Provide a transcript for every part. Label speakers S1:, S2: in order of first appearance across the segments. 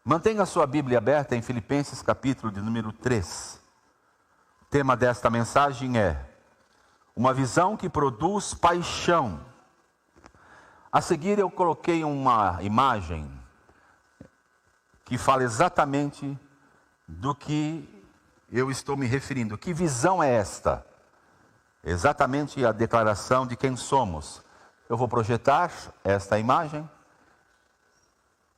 S1: Mantenha a sua Bíblia aberta em Filipenses capítulo de número 3. O tema desta mensagem é uma visão que produz paixão. A seguir eu coloquei uma imagem que fala exatamente do que eu estou me referindo. Que visão é esta? Exatamente a declaração de quem somos. Eu vou projetar esta imagem.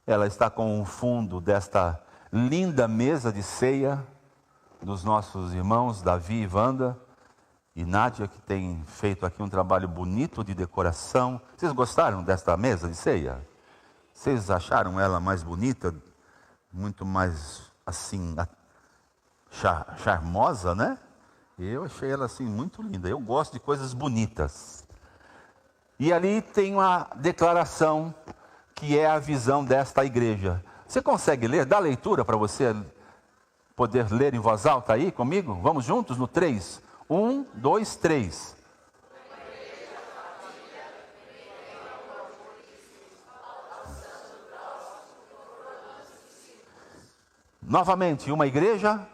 S1: Ela está com o fundo desta linda mesa de ceia dos nossos irmãos Davi e Wanda e Nádia, que tem feito aqui um trabalho bonito de decoração. Vocês gostaram desta mesa de ceia? Vocês acharam ela mais bonita? Muito mais assim, charmosa, né? Eu achei ela assim muito linda. Eu gosto de coisas bonitas. E ali tem uma declaração que é a visão desta igreja. Você consegue ler? Dá leitura para você poder ler em voz alta aí comigo? Vamos juntos no 3. 1, 2, 3. Novamente, uma igreja.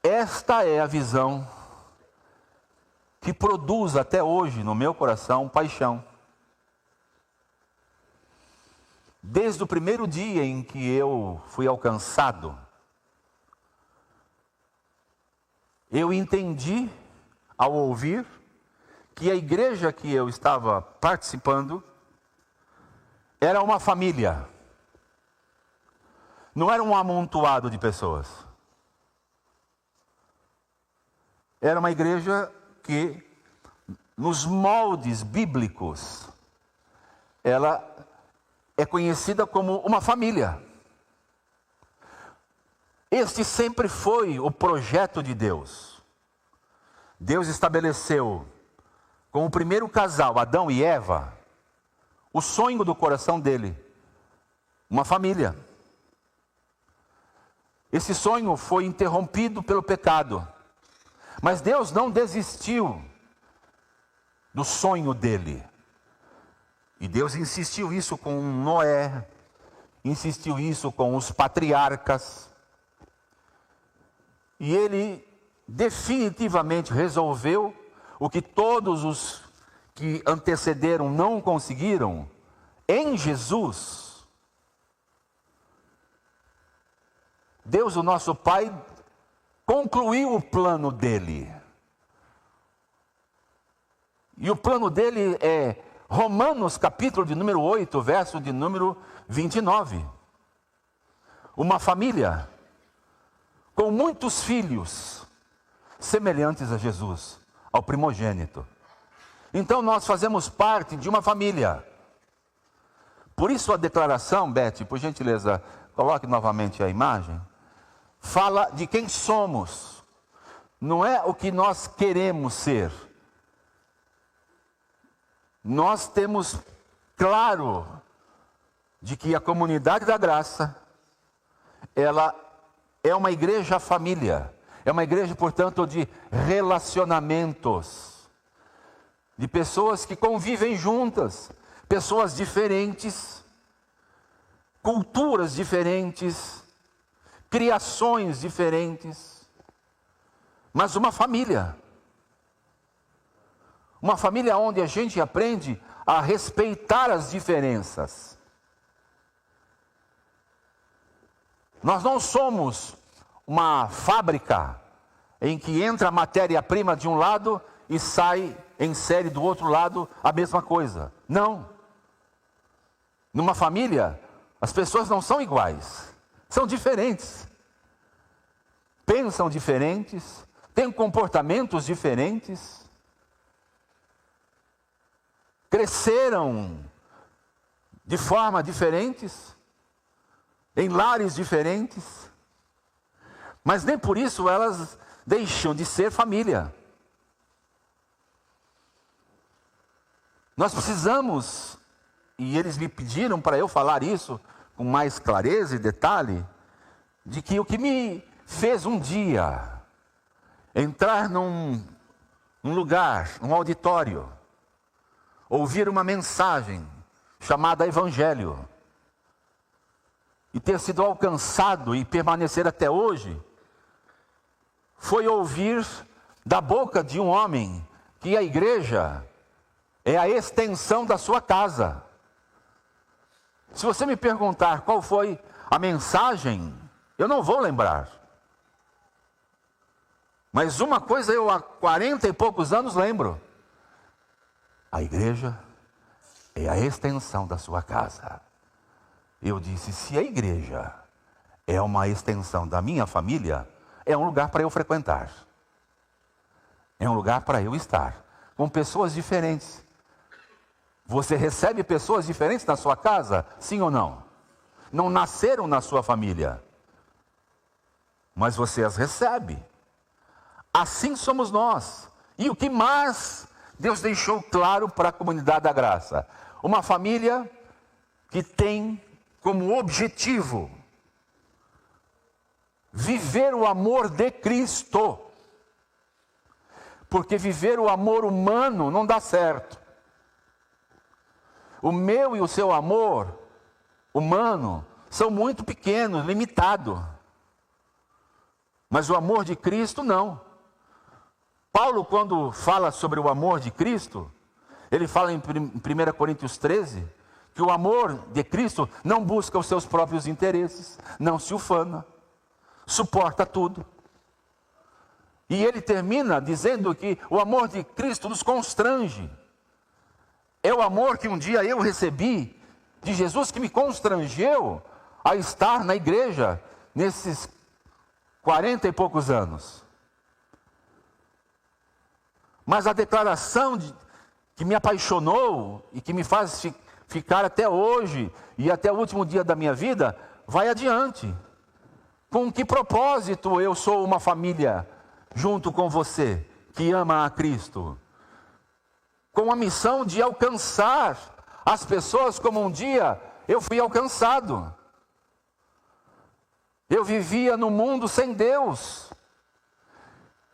S1: Esta é a visão que produz até hoje no meu coração paixão. Desde o primeiro dia em que eu fui alcançado, eu entendi ao ouvir que a igreja que eu estava participando era uma família. Não era um amontoado de pessoas. Era uma igreja que, nos moldes bíblicos, ela é conhecida como uma família. Este sempre foi o projeto de Deus. Deus estabeleceu com o primeiro casal, Adão e Eva, o sonho do coração dele, uma família. Esse sonho foi interrompido pelo pecado. Mas Deus não desistiu do sonho dele. E Deus insistiu isso com Noé, insistiu isso com os patriarcas. E ele definitivamente resolveu o que todos os que antecederam não conseguiram em Jesus. Deus, o nosso Pai, concluiu o plano dele. E o plano dele é Romanos capítulo de número 8, verso de número 29. Uma família com muitos filhos semelhantes a Jesus, ao primogênito. Então nós fazemos parte de uma família. Por isso a declaração, Beth, por gentileza, coloque novamente a imagem. Fala de quem somos, não é o que nós queremos ser. Nós temos claro de que a comunidade da graça, ela é uma igreja família, é uma igreja, portanto, de relacionamentos, de pessoas que convivem juntas, pessoas diferentes, culturas diferentes, criações diferentes, mas uma família. Uma família onde a gente aprende a respeitar as diferenças. Nós não somos uma fábrica em que entra a matéria-prima de um lado e sai em série do outro lado a mesma coisa. Não. Numa família, as pessoas não são iguais. São diferentes, pensam diferentes, têm comportamentos diferentes, cresceram de forma diferentes, em lares diferentes, mas nem por isso elas deixam de ser família. Nós precisamos, e eles me pediram para eu falar isso com mais clareza e detalhe, de que o que me fez um dia entrar num um lugar, um auditório, ouvir uma mensagem chamada Evangelho, e ter sido alcançado e permanecer até hoje, foi ouvir da boca de um homem que a igreja é a extensão da sua casa. Se você me perguntar qual foi a mensagem, eu não vou lembrar. Mas uma coisa eu há 40 e poucos anos lembro: a igreja é a extensão da sua casa. Eu disse: se a igreja é uma extensão da minha família, é um lugar para eu frequentar. É um lugar para eu estar com pessoas diferentes. Você recebe pessoas diferentes na sua casa? Sim ou não? Não nasceram na sua família, mas você as recebe. Assim somos nós. E o que mais Deus deixou claro para a comunidade da graça? Uma família que tem como objetivo viver o amor de Cristo. Porque viver o amor humano não dá certo. O meu e o seu amor humano são muito pequenos, limitados. Mas o amor de Cristo não. Paulo, quando fala sobre o amor de Cristo, ele fala em 1 Coríntios 13, que o amor de Cristo não busca os seus próprios interesses, não se ufana, suporta tudo. E ele termina dizendo que o amor de Cristo nos constrange. É o amor que um dia eu recebi de Jesus que me constrangeu a estar na igreja nesses 40 e poucos anos. Mas a declaração que me apaixonou e que me faz ficar até hoje e até o último dia da minha vida, vai adiante. Com que propósito eu sou uma família junto com você que ama a Cristo? Com a missão de alcançar as pessoas como um dia eu fui alcançado. Eu vivia no mundo sem Deus.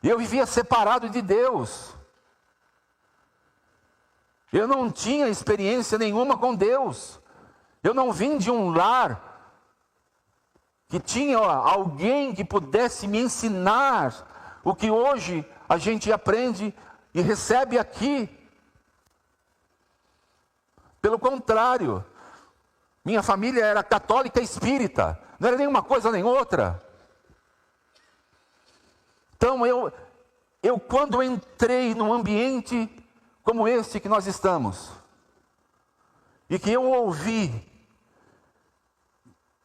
S1: Eu vivia separado de Deus. Eu não tinha experiência nenhuma com Deus. Eu não vim de um lar que tinha alguém que pudesse me ensinar o que hoje a gente aprende e recebe aqui. Pelo contrário, minha família era católica espírita, não era nenhuma coisa nem outra. Então eu quando entrei num ambiente como este que nós estamos, e que eu ouvi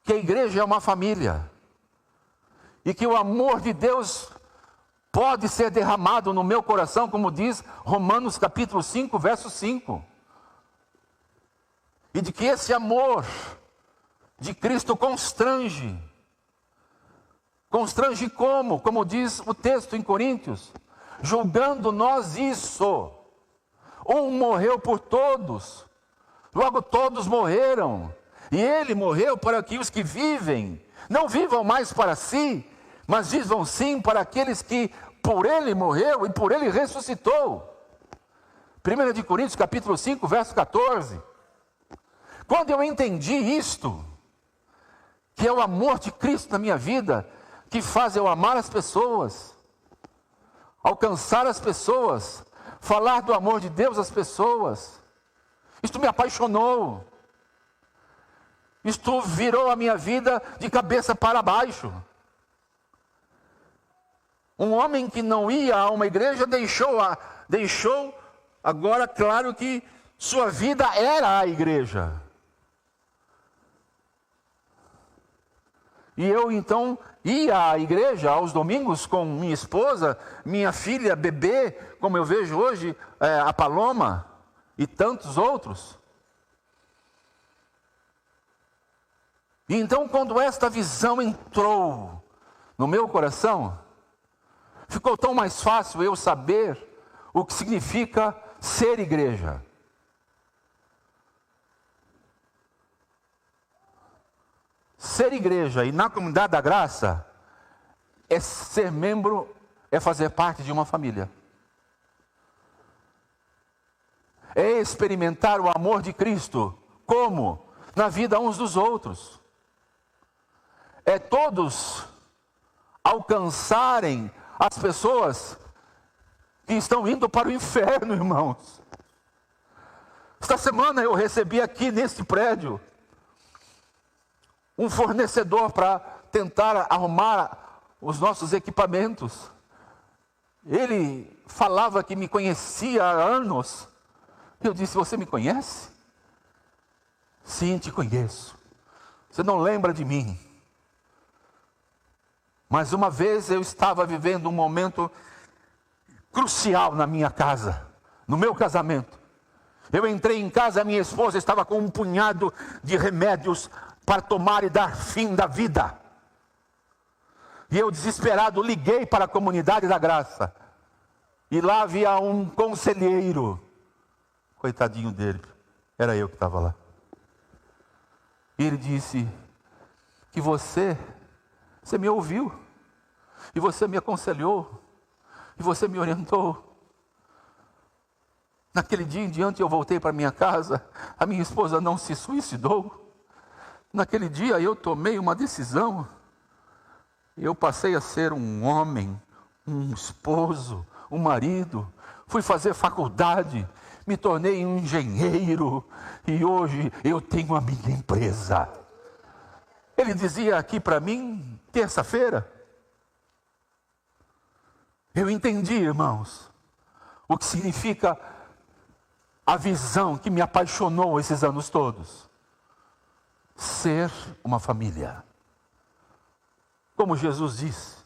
S1: que a igreja é uma família, e que o amor de Deus pode ser derramado no meu coração, como diz Romanos capítulo 5, verso 5. E de que esse amor de Cristo constrange. Constrange como? Como diz o texto em Coríntios, julgando nós isso. Um morreu por todos, logo todos morreram. E ele morreu para que os que vivem não vivam mais para si, mas vivam sim para aqueles que por ele morreu e por ele ressuscitou. 1 de Coríntios capítulo 5, verso 14. Quando eu entendi isto, que é o amor de Cristo na minha vida, que faz eu amar as pessoas, alcançar as pessoas, falar do amor de Deus às pessoas, isto me apaixonou. Isto virou a minha vida de cabeça para baixo. Um homem que não ia a uma igreja deixou agora claro que sua vida era a igreja. E eu então ia à igreja aos domingos com minha esposa, minha filha, bebê, como eu vejo hoje, a Paloma e tantos outros. E então quando esta visão entrou no meu coração, ficou tão mais fácil eu saber o que significa ser igreja. Ser igreja e na comunidade da graça é ser membro, é fazer parte de uma família. é experimentar o amor de Cristo. Como? Na vida uns dos outros. É todos alcançarem as pessoas que estão indo para o inferno, irmãos. Esta semana eu recebi aqui neste prédio um fornecedor para tentar arrumar os nossos equipamentos. Ele falava que me conhecia há anos. Eu disse: você me conhece? Sim, te conheço. Você não lembra de mim. Mas uma vez eu estava vivendo um momento crucial na minha casa, no meu casamento. Eu entrei em casa, a minha esposa estava com um punhado de remédios para tomar e dar fim da vida. E eu, desesperado, liguei para a comunidade da graça. E lá havia um conselheiro. Coitadinho dele, era eu que estava lá. E ele disse que você me ouviu, e você me aconselhou, e você me orientou. Naquele dia em diante eu voltei para minha casa, a minha esposa não se suicidou. Naquele dia eu tomei uma decisão, eu passei a ser um homem, um esposo, um marido, fui fazer faculdade, me tornei um engenheiro, e hoje eu tenho a minha empresa. Ele dizia aqui para mim, terça-feira, eu entendi, irmãos, o que significa a visão que me apaixonou esses anos todos. Ser uma família. Como Jesus disse,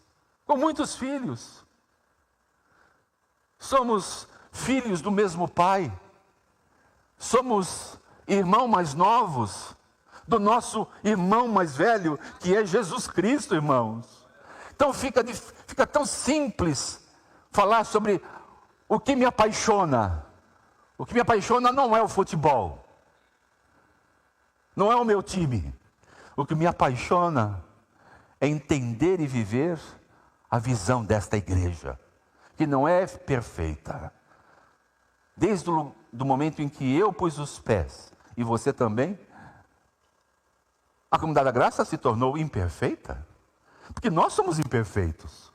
S1: com muitos filhos. Somos filhos do mesmo Pai. Somos irmãos mais novos do nosso irmão mais velho, que é Jesus Cristo, irmãos. Então fica tão simples falar sobre o que me apaixona. O que me apaixona não é o futebol, não é o meu time. O que me apaixona é entender e viver a visão desta igreja, que não é perfeita. Desde o momento em que eu pus os pés, e você também, a comunidade da graça se tornou imperfeita, porque nós somos imperfeitos.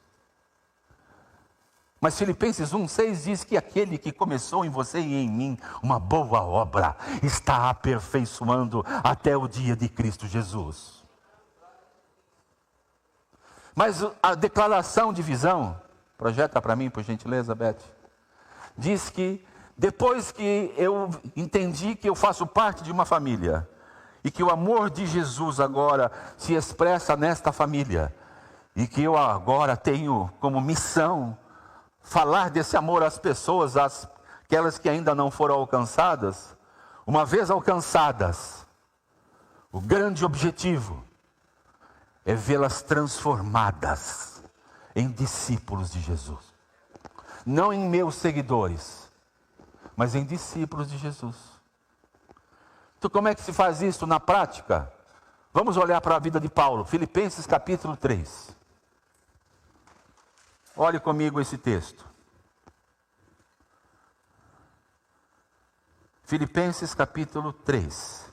S1: Mas Filipenses 1,6 diz que aquele que começou em você e em mim uma boa obra, está aperfeiçoando até o dia de Cristo Jesus. Mas a declaração de visão, projeta para mim, por gentileza, Beth, diz que depois que eu entendi que eu faço parte de uma família, e que o amor de Jesus agora se expressa nesta família, e que eu agora tenho como missão falar desse amor às pessoas, aquelas que ainda não foram alcançadas. Uma vez alcançadas, o grande objetivo é vê-las transformadas em discípulos de Jesus. Não em meus seguidores, mas em discípulos de Jesus. Então, como é que se faz isso na prática? Vamos olhar para a vida de Paulo, Filipenses capítulo 3. Olhe comigo esse texto. Filipenses capítulo 3.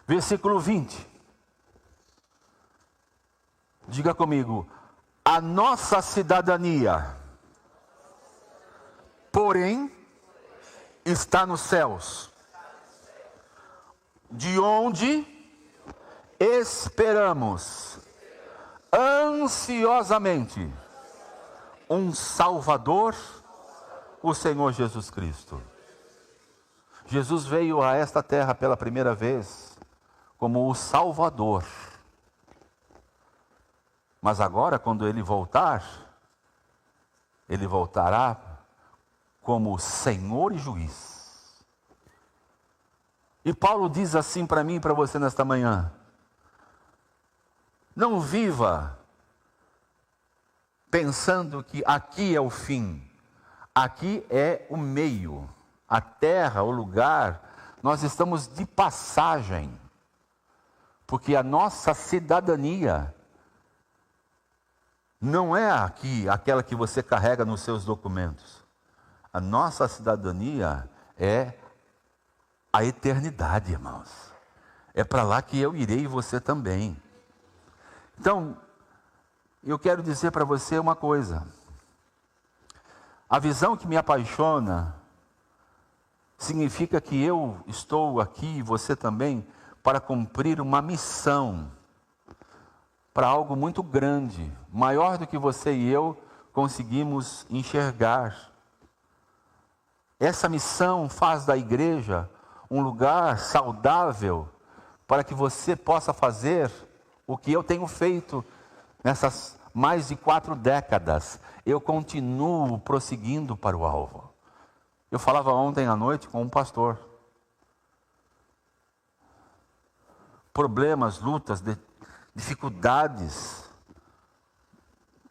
S1: Versículo 20. Diga comigo: a nossa cidadania, porém, está nos céus, de onde esperamos ansiosamente um Salvador, o Senhor Jesus Cristo. Jesus veio a esta terra pela primeira vez como o Salvador. Mas agora, quando ele voltar, ele voltará como Senhor e Juiz. E Paulo diz assim para mim e para você nesta manhã: não viva pensando que aqui é o fim, aqui é o meio, a terra, o lugar, nós estamos de passagem Porque a nossa cidadania não é aquela que você carrega nos seus documentos. A nossa cidadania é a eternidade, irmãos. É para lá que eu irei e você também. Então, eu quero dizer para você uma coisa. A visão que me apaixona significa que eu estou aqui, e você também, para cumprir uma missão, para algo muito grande, maior do que você e eu conseguimos enxergar. Essa missão faz da igreja um lugar saudável para que você possa fazer o que eu tenho feito nessas mais de 4 décadas. Eu continuo prosseguindo para o alvo. Eu falava ontem à noite com um pastor. Problemas, lutas, dificuldades,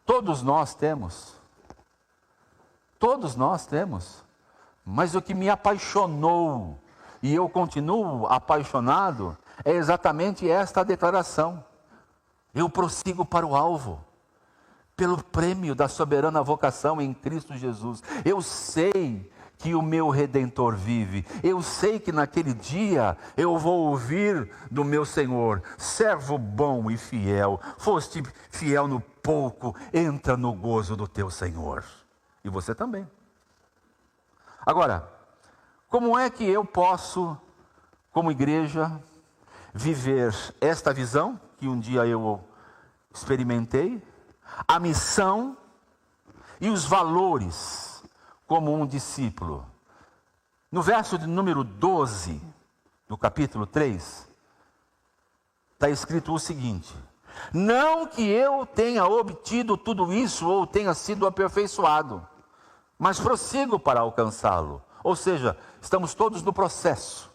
S1: todos nós temos. Todos nós temos. Mas o que me apaixonou, e eu continuo apaixonado, é exatamente esta declaração. Eu prossigo para o alvo, pelo prêmio da soberana vocação em Cristo Jesus. Eu sei que o meu Redentor vive. Eu sei que naquele dia eu vou ouvir do meu Senhor: servo bom e fiel, foste fiel no pouco, entra no gozo do teu Senhor. E você também. Agora, como é que eu posso, como igreja, viver esta visão que um dia eu experimentei, a missão e os valores como um discípulo? No verso de número 12, do capítulo 3, está escrito o seguinte: não que eu tenha obtido tudo isso ou tenha sido aperfeiçoado, mas prossigo para alcançá-lo. Ou seja, estamos todos no processo.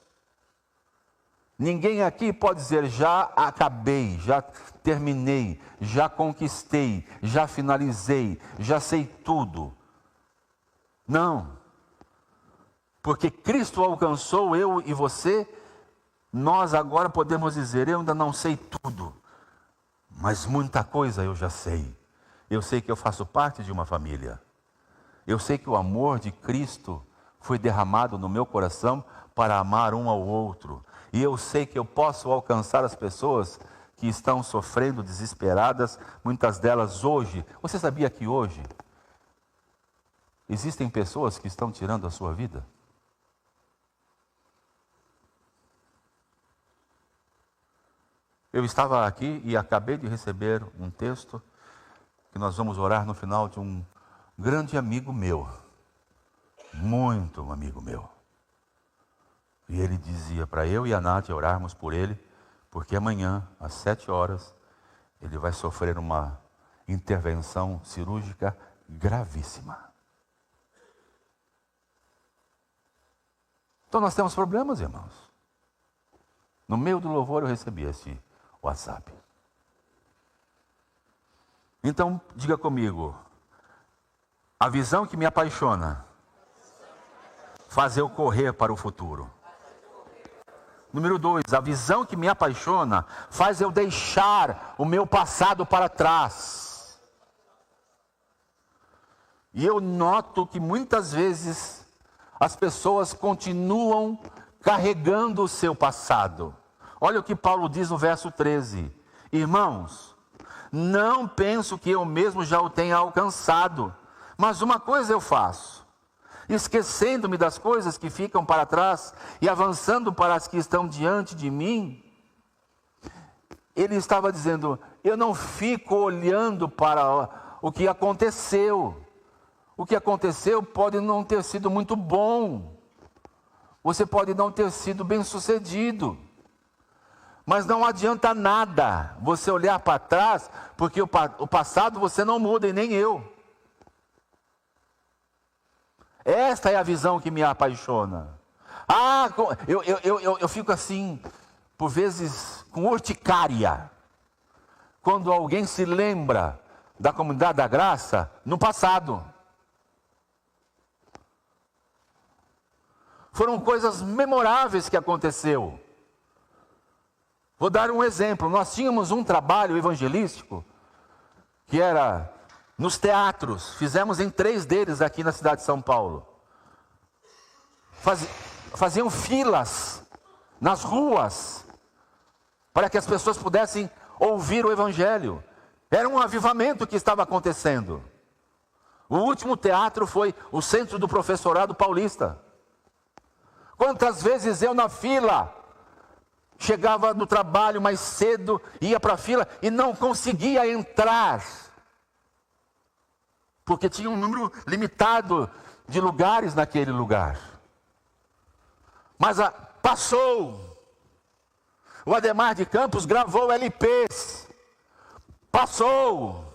S1: Ninguém aqui pode dizer: já acabei, já terminei, já conquistei, já finalizei, já sei tudo. Não. Porque Cristo alcançou eu e você, nós agora podemos dizer: eu ainda não sei tudo, mas muita coisa eu já sei. Eu sei que eu faço parte de uma família. Eu sei que o amor de Cristo foi derramado no meu coração para amar um ao outro. E eu sei que eu posso alcançar as pessoas que estão sofrendo, desesperadas, muitas delas hoje. Você sabia que hoje existem pessoas que estão tirando a sua vida? Eu estava aqui e acabei de receber um texto que nós vamos orar no final, de um grande amigo meu, muito amigo meu. E ele dizia para eu e a Nath orarmos por ele, porque amanhã, às 7 horas, ele vai sofrer uma intervenção cirúrgica gravíssima. Então nós temos problemas, irmãos. No meio do louvor eu recebi esse WhatsApp. Então, diga comigo: a visão que me apaixona faz eu correr para o futuro. Número 2, a visão que me apaixona faz eu deixar o meu passado para trás. E eu noto que muitas vezes as pessoas continuam carregando o seu passado. Olha o que Paulo diz no verso 13: irmãos, não penso que eu mesmo já o tenha alcançado, mas uma coisa eu faço, esquecendo-me das coisas que ficam para trás e avançando para as que estão diante de mim. Ele estava dizendo: eu não fico olhando para o que aconteceu. O que aconteceu pode não ter sido muito bom. Você pode não ter sido bem-sucedido. Mas não adianta nada você olhar para trás, porque o passado você não muda, e nem eu. Esta é a visão que me apaixona. Eu fico assim, por vezes, com urticária, quando alguém se lembra da Comunidade da Graça no passado. Foram coisas memoráveis que aconteceu. Vou dar um exemplo. Nós tínhamos um trabalho evangelístico que era nos teatros. Fizemos em 3 deles aqui na cidade de São Paulo. Faziam filas nas ruas para que as pessoas pudessem ouvir o evangelho. Era um avivamento que estava acontecendo. O último teatro foi o Centro do Professorado Paulista. Quantas vezes eu na fila, chegava no trabalho mais cedo, ia para a fila e não conseguia entrar, porque tinha um número limitado de lugares naquele lugar. Mas passou. O Adhemar de Campos gravou LPs. Passou.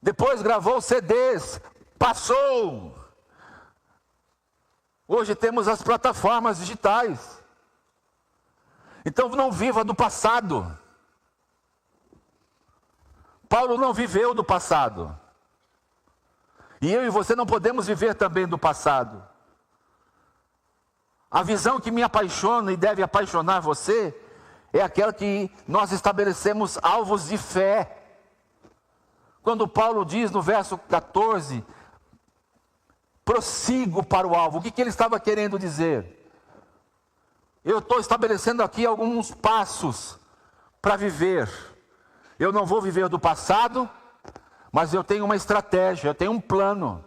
S1: Depois gravou CDs. Passou. Hoje temos as plataformas digitais. Então não viva do passado. Paulo não viveu do passado. E eu e você não podemos viver também do passado. A visão que me apaixona e deve apaixonar você é aquela que nós estabelecemos alvos de fé. Quando Paulo diz no verso 14, prossigo para o alvo, o que ele estava querendo dizer? Eu estou estabelecendo aqui alguns passos para viver. Eu não vou viver do passado, mas eu tenho uma estratégia, eu tenho um plano.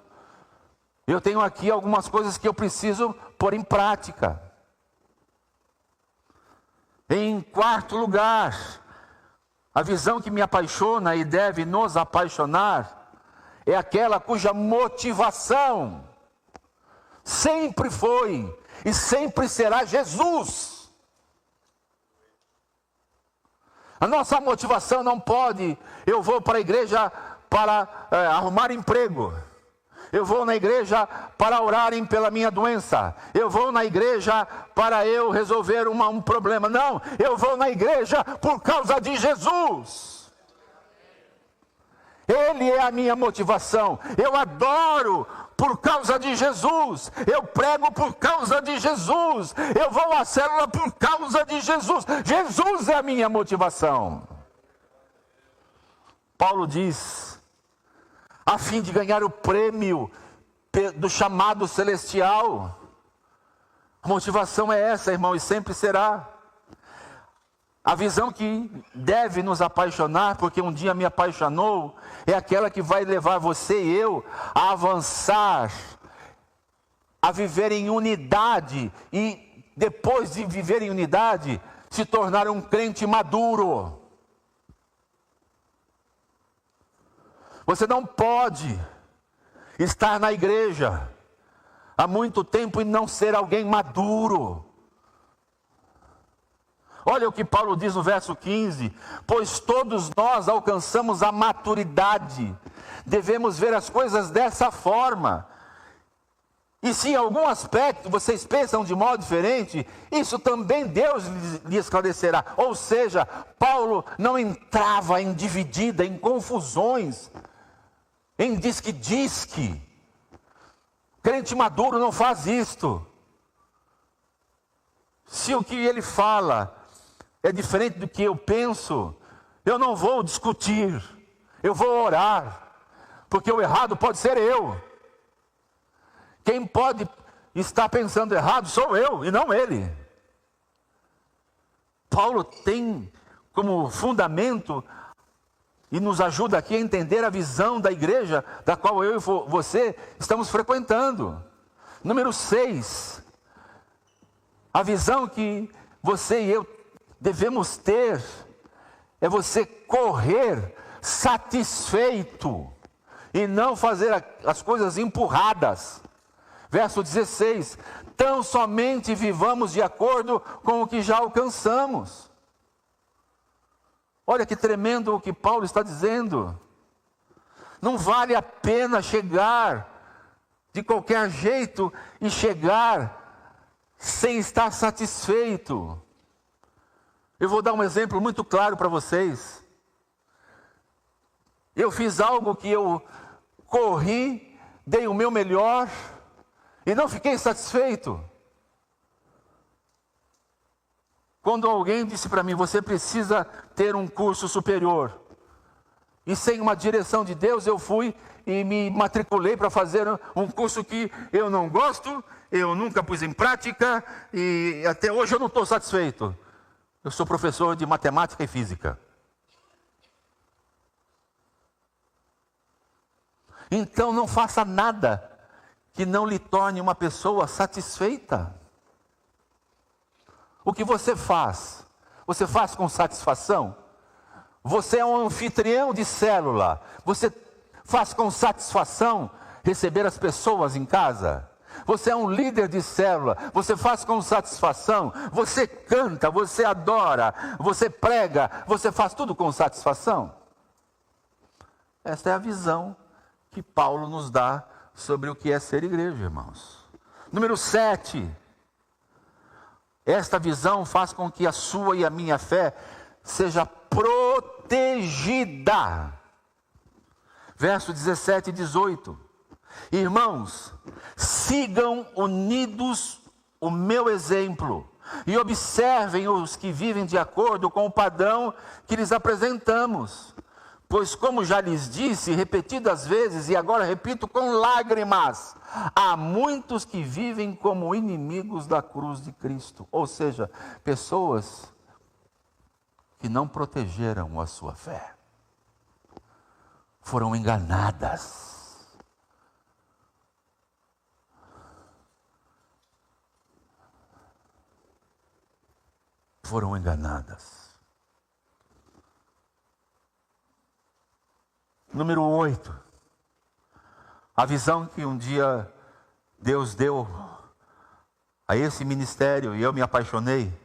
S1: Eu tenho aqui algumas coisas que eu preciso pôr em prática. Em quarto lugar, a visão que me apaixona e deve nos apaixonar é aquela cuja motivação sempre foi e sempre será Jesus. A nossa motivação não pode, eu vou para a igreja para arrumar emprego. Eu vou na igreja para orarem pela minha doença. Eu vou na igreja para eu resolver um problema. Não, eu vou na igreja por causa de Jesus. Ele é a minha motivação. Eu adoro por causa de Jesus. Eu prego por causa de Jesus. Eu vou à célula por causa de Jesus. Jesus é a minha motivação. Paulo diz, a fim de ganhar o prêmio do chamado celestial. A motivação é essa, irmão, e sempre será. A visão que deve nos apaixonar, porque um dia me apaixonou, é aquela que vai levar você e eu a avançar, a viver em unidade, e depois de viver em unidade, se tornar um crente maduro. Você não pode estar na igreja há muito tempo e não ser alguém maduro. Olha o que Paulo diz no verso 15: pois todos nós alcançamos a maturidade, devemos ver as coisas dessa forma. E se em algum aspecto vocês pensam de modo diferente, isso também Deus lhe esclarecerá. Ou seja, Paulo não entrava em dividida, em confusões, em disque. Crente maduro não faz isto. Se o que ele fala é diferente do que eu penso, eu não vou discutir, eu vou orar, porque o errado pode ser eu. Quem pode estar pensando errado sou eu e não ele. Paulo tem como fundamento e nos ajuda aqui a entender a visão da igreja da qual eu e você estamos frequentando. Número 6. A visão que você e eu devemos ter é você correr satisfeito e não fazer as coisas empurradas. Verso 16. Tão somente vivamos de acordo com o que já alcançamos. Olha que tremendo o que Paulo está dizendo. Não vale a pena chegar de qualquer jeito e chegar sem estar satisfeito. Eu vou dar um exemplo muito claro para vocês. Eu fiz algo que eu corri, dei o meu melhor e não fiquei satisfeito. Quando alguém disse para mim, você precisa ter um curso superior. E sem uma direção de Deus, eu fui e me matriculei para fazer um curso que eu não gosto, eu nunca pus em prática e até hoje eu não estou satisfeito. Eu sou professor de matemática e física. Então não faça nada que não lhe torne uma pessoa satisfeita. O que você faz com satisfação? Você é um anfitrião de célula, você faz com satisfação receber as pessoas em casa? Você é um líder de célula, você faz com satisfação, você canta, você adora, você prega, você faz tudo com satisfação? Esta é a visão que Paulo nos dá sobre o que é ser igreja, irmãos. Número 7. Esta visão faz com que a sua e a minha fé seja protegida. Verso 17 e 18. Irmãos, sigam unidos o meu exemplo e observem os que vivem de acordo com o padrão que lhes apresentamos. Pois, como já lhes disse repetidas vezes, e agora repito com lágrimas, há muitos que vivem como inimigos da cruz de Cristo. Ou seja, pessoas que não protegeram a sua fé, foram enganadas. Foram enganadas. Número 8. A visão que um dia Deus deu a esse ministério, e eu me apaixonei,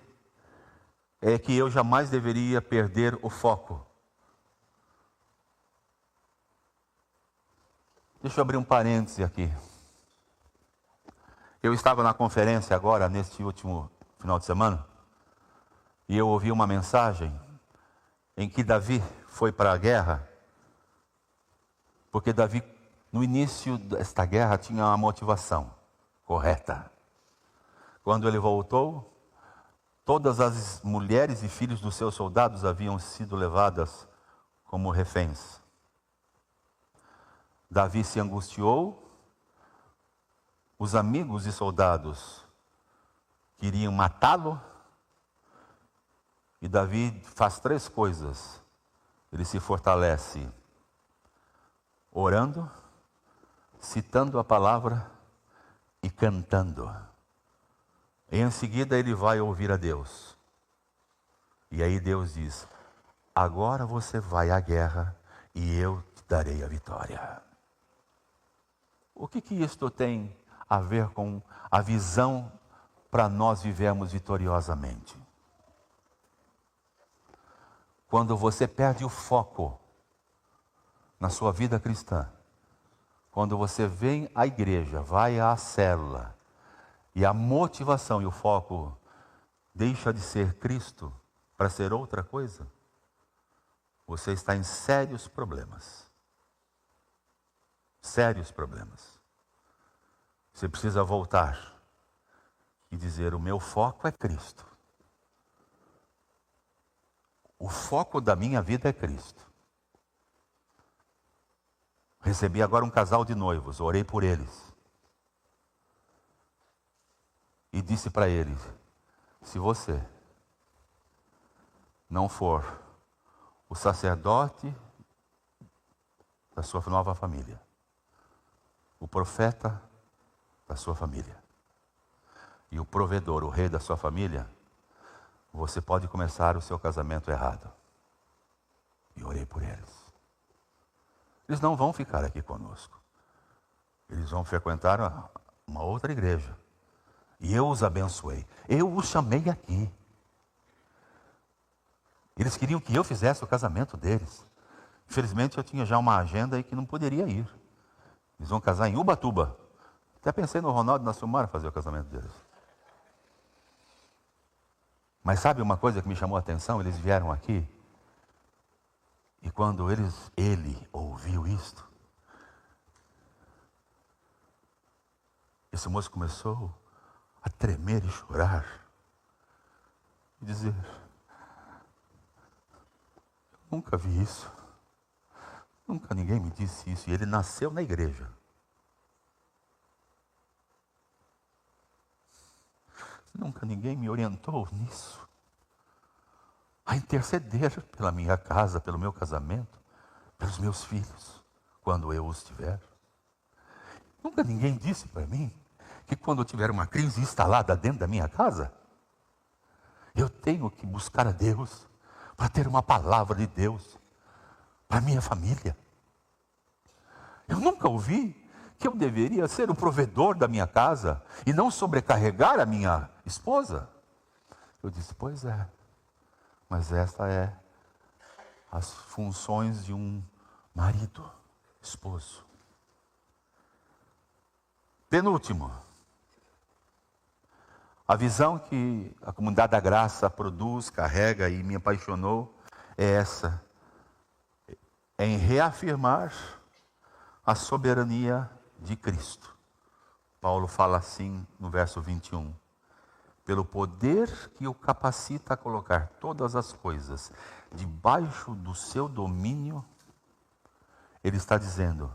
S1: é que eu jamais deveria perder o foco. Deixa eu abrir um parêntese aqui. Eu estava na conferência agora, neste último final de semana, e eu ouvi uma mensagem em que Davi foi para a guerra, porque Davi, no início desta guerra, tinha uma motivação correta. Quando ele voltou, todas as mulheres e filhos dos seus soldados haviam sido levadas como reféns. Davi se angustiou, os amigos e soldados queriam matá-lo, e Davi faz 3 coisas. Ele se fortalece orando, citando a palavra e cantando. E em seguida ele vai ouvir a Deus. E aí Deus diz: agora você vai à guerra e eu te darei a vitória. O que isto tem a ver com a visão para nós vivermos vitoriosamente? Quando você perde o foco na sua vida cristã, quando você vem à igreja, vai à célula, e a motivação e o foco deixa de ser Cristo para ser outra coisa, você está em sérios problemas. Sérios problemas. Você precisa voltar e dizer: o meu foco é Cristo. O foco da minha vida é Cristo. Recebi agora um casal de noivos, orei por eles. E disse para eles: se você não for o sacerdote da sua nova família, o profeta da sua família e o provedor, o rei da sua família, você pode começar o seu casamento errado. E orei por eles. Eles não vão ficar aqui conosco. Eles vão frequentar uma outra igreja. E eu os abençoei. Eu os chamei aqui. Eles queriam que eu fizesse o casamento deles. Infelizmente eu tinha já uma agenda aí que não poderia ir. Eles vão casar em Ubatuba. Até pensei no Ronaldo e na Silmara fazer o casamento deles. Mas sabe uma coisa que me chamou a atenção? Eles vieram aqui. E quando ele ouviu isto, esse moço começou a tremer e chorar. e dizer: nunca vi isso. Nunca ninguém me disse isso. E ele nasceu na igreja. Nunca ninguém me orientou nisso. A interceder pela minha casa, pelo meu casamento, pelos meus filhos, quando eu os tiver. Nunca ninguém disse para mim que quando eu tiver uma crise instalada dentro da minha casa, eu tenho que buscar a Deus para ter uma palavra de Deus para minha família. Eu nunca ouvi que eu deveria ser o provedor da minha casa e não sobrecarregar a minha esposa. Eu disse: pois é, mas esta é as funções de um marido, esposo. Penúltimo, a visão que a comunidade da graça produz, carrega e me apaixonou é essa: em reafirmar a soberania de Cristo. Paulo fala assim no verso 21. Pelo poder que o capacita a colocar todas as coisas debaixo do seu domínio, ele está dizendo: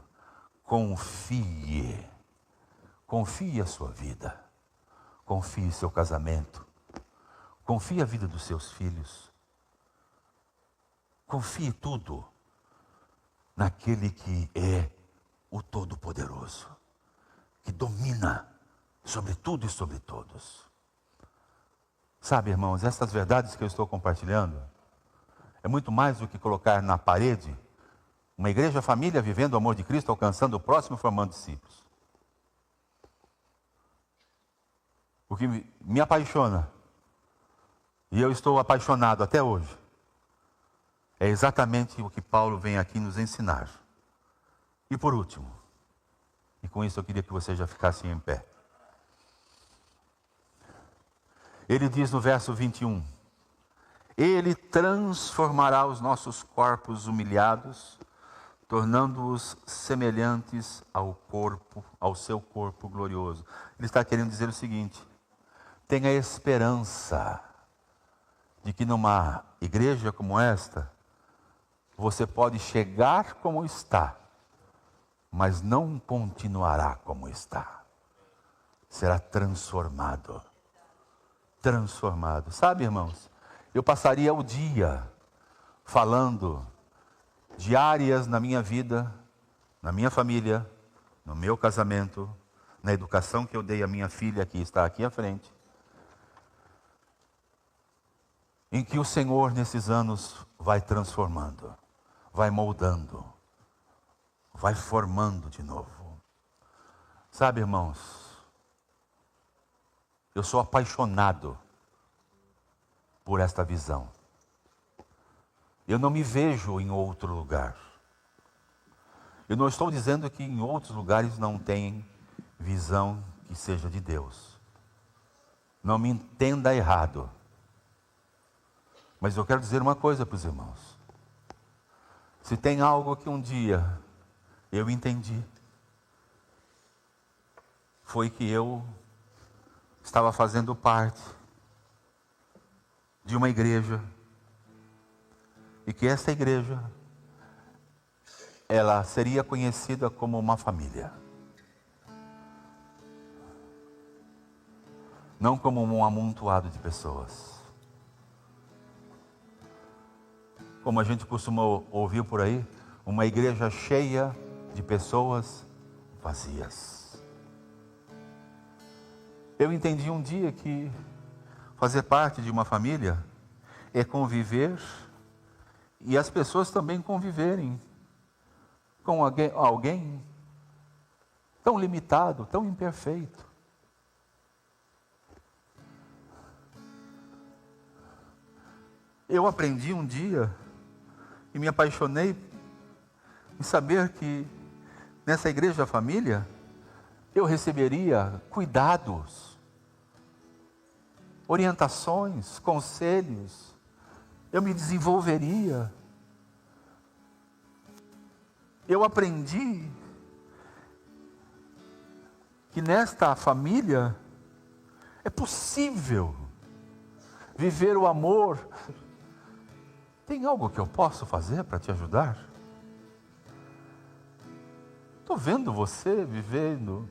S1: confie a sua vida, confie seu casamento, confie a vida dos seus filhos, confie tudo naquele que é o Todo-Poderoso, que domina sobre tudo e sobre todos. Sabe, irmãos, essas verdades que eu estou compartilhando é muito mais do que colocar na parede uma igreja família vivendo o amor de Cristo, alcançando o próximo e formando discípulos. O que me apaixona, e eu estou apaixonado até hoje, é exatamente o que Paulo vem aqui nos ensinar. E por último, e com isso eu queria que você já ficasse em pé. Ele diz no verso 21, Ele transformará os nossos corpos humilhados, tornando-os semelhantes ao seu corpo glorioso. Ele está querendo dizer o seguinte: tenha esperança de que numa igreja como esta, você pode chegar como está, mas não continuará como está. Será transformado. Transformado. Sabe, irmãos, eu passaria o dia falando de áreas na minha vida, na minha família, no meu casamento, na educação que eu dei à minha filha, que está aqui à frente, em que o Senhor nesses anos vai transformando, vai moldando, vai formando de novo. Sabe, irmãos, eu sou apaixonado por esta visão. Eu não me vejo em outro lugar. Eu não estou dizendo que em outros lugares não tem visão que seja de Deus. Não me entenda errado. Mas eu quero dizer uma coisa para os irmãos. Se tem algo que um dia eu entendi, foi que eu estava fazendo parte de uma igreja, e que essa igreja, ela seria conhecida como uma família, não como um amontoado de pessoas. Como a gente costuma ouvir por aí, uma igreja cheia de pessoas vazias. Eu entendi um dia que fazer parte de uma família é conviver e as pessoas também conviverem com alguém tão limitado, tão imperfeito. Eu aprendi um dia e me apaixonei em saber que nessa igreja família eu receberia cuidados, orientações, conselhos, eu me desenvolveria. Eu aprendi que nesta família é possível viver o amor. Tem algo que eu posso fazer para te ajudar? Estou vendo você vivendo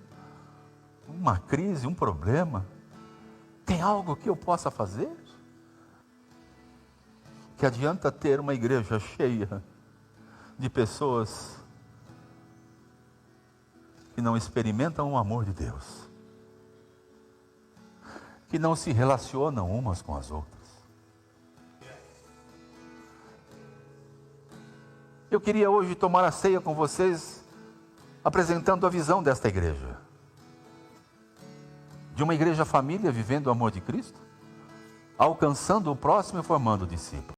S1: uma crise, um problema. Tem algo que eu possa fazer? Que adianta ter uma igreja cheia de pessoas que não experimentam o amor de Deus, que não se relacionam umas com as outras. Eu queria hoje tomar a ceia com vocês, apresentando a visão desta igreja. De uma igreja família vivendo o amor de Cristo, alcançando o próximo e formando o discípulo.